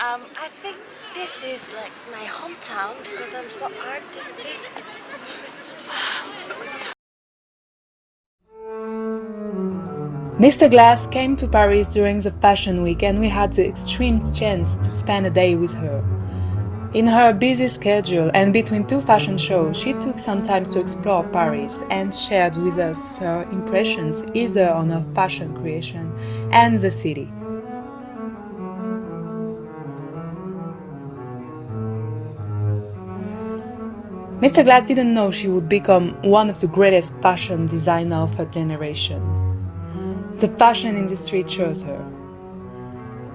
I think this is like my hometown because I'm so artistic. Mr. Glass came to Paris during the Fashion Week and we had the extreme chance to spend a day with her. In her busy schedule and between two fashion shows, she took some time to explore Paris and shared with us her impressions either on her fashion creation and the city. Mr. Glass didn't know she would become one of the greatest fashion designers of her generation. The fashion industry chose her.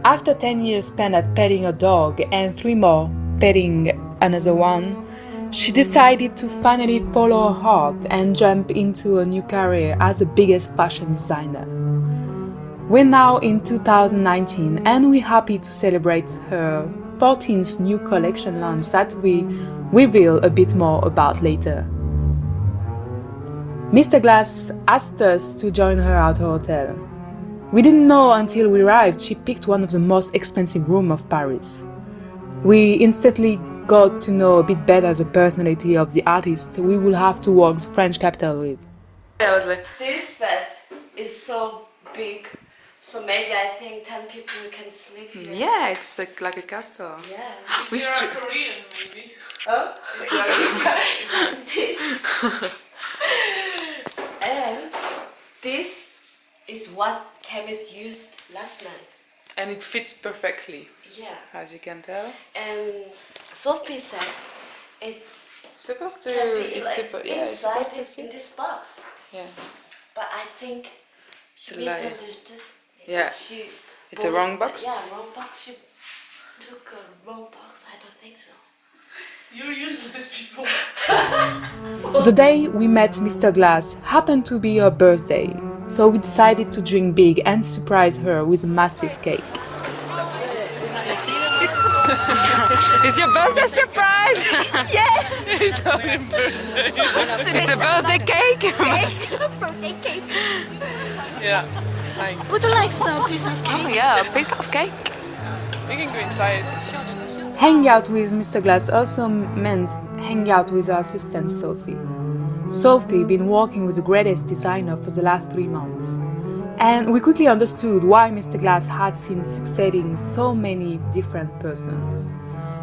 After 10 years spent at petting a dog and 3 more petting another one, she decided to finally follow her heart and jump into a new career as the biggest fashion designer. We're now in 2019 and we're happy to celebrate her 14th new collection launch that we reveal a bit more about later. Mr. Glass asked us to join her at her hotel. We didn't know until we arrived she picked one of the most expensive rooms of Paris. We instantly got to know a bit better the personality of the artist we will have to walk the French capital with. This bed is so big, so maybe I think 10 people can sleep here. Yeah, it's like a castle. Yeah. If you're Korean, maybe. Oh? This. And this is what Camille used last night. And it fits perfectly, Yeah. as you can tell. And Sophie said it's Supposed to, can be it's like supposed, yeah, it's inside supposed to in fit. this box. Yeah, But I think it's she a lie. misunderstood. Yeah, She it's a wrong box. Yeah, wrong box. She took a wrong box. I don't think so. You're useless people. The day we met Mr. Glass happened to be her birthday, so we decided to drink big and surprise her with a massive cake. It's your birthday surprise! Yeah. It's not your birthday. It's a birthday cake! Birthday cake. Yeah. Hi. Would you like some piece of cake? Yeah, a piece of cake. We can go inside. Hang out with Mr. Glass also meant hang out with her assistant Sophie. Sophie been working with the greatest designer for the last 3 months. And we quickly understood why Mr. Glass had seen succeeding so many different persons.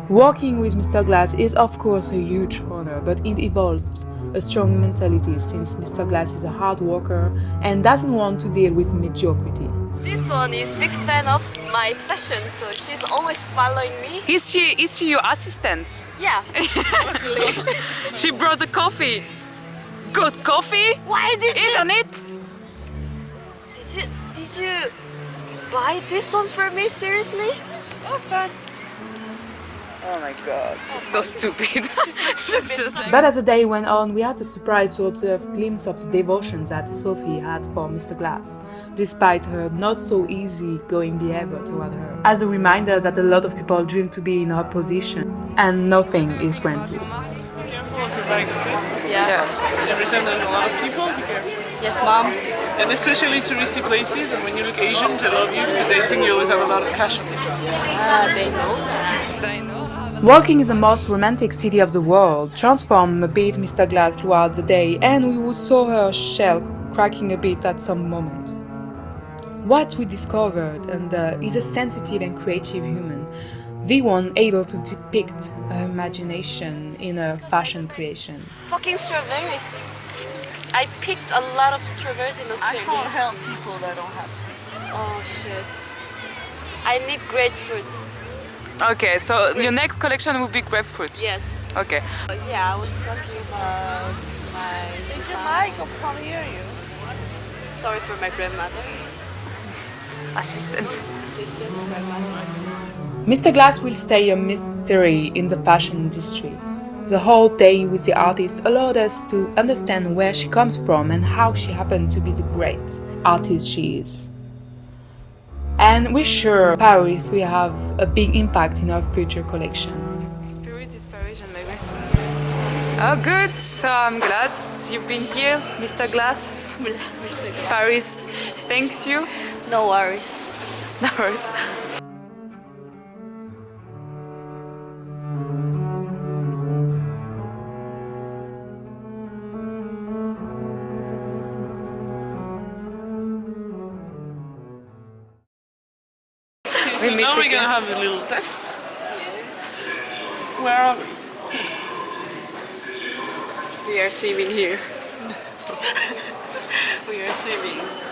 Working with Mr. Glass is of course a huge honor, but it involves a strong mentality since Mr. Glass is a hard worker and doesn't want to deal with mediocrity. This one is big fan of my fashion, so she's always following me. Is she your assistant? Yeah. Actually. She brought the coffee. Good coffee, Why did isn't it? Did you buy this one for me? Seriously? Oh, son. Oh my god, she's so stupid. She's just But as the day went on, we had the surprise to observe a glimpse of the devotion that Sophie had for Mr. Glass, despite her not so easy-going behavior toward her. As a reminder that a lot of people dream to be in her position, and nothing is granted. Be careful of your bag, okay? Yeah. Every time there's a lot of people, be careful. Yes, mom. And especially touristy places, and when you look Asian, they love you because they think you always have a lot of cash on you. They know that. Walking in the most romantic city of the world transformed a bit Mr. Glass throughout the day, and we saw her shell cracking a bit at some moments. What we discovered is a sensitive and creative human, the one able to depict her imagination in her fashion creation. Fucking strawberries. I picked a lot of strawberries in Australia. I can't help people that don't have taste. Oh shit. I need grapefruit. Okay, so your next collection will be grapefruit. Yes. Okay. Yeah, I was talking about my design. I'll probably hear you. Sorry for my grandmother. Assistant. Assistant grandmother. Mr. Glass will stay a mystery in the fashion industry. The whole day with the artist allowed us to understand where she comes from and how she happened to be the great artist she is. And we're sure Paris will have a big impact in our future collection. Spirit inspiration, maybe. Oh, good. So I'm glad you've been here, Mr. Glass. Mr. Glass. Paris thanks you. No worries. No worries. So now we're gonna have a little test. Where are we? We are swimming here. We are swimming.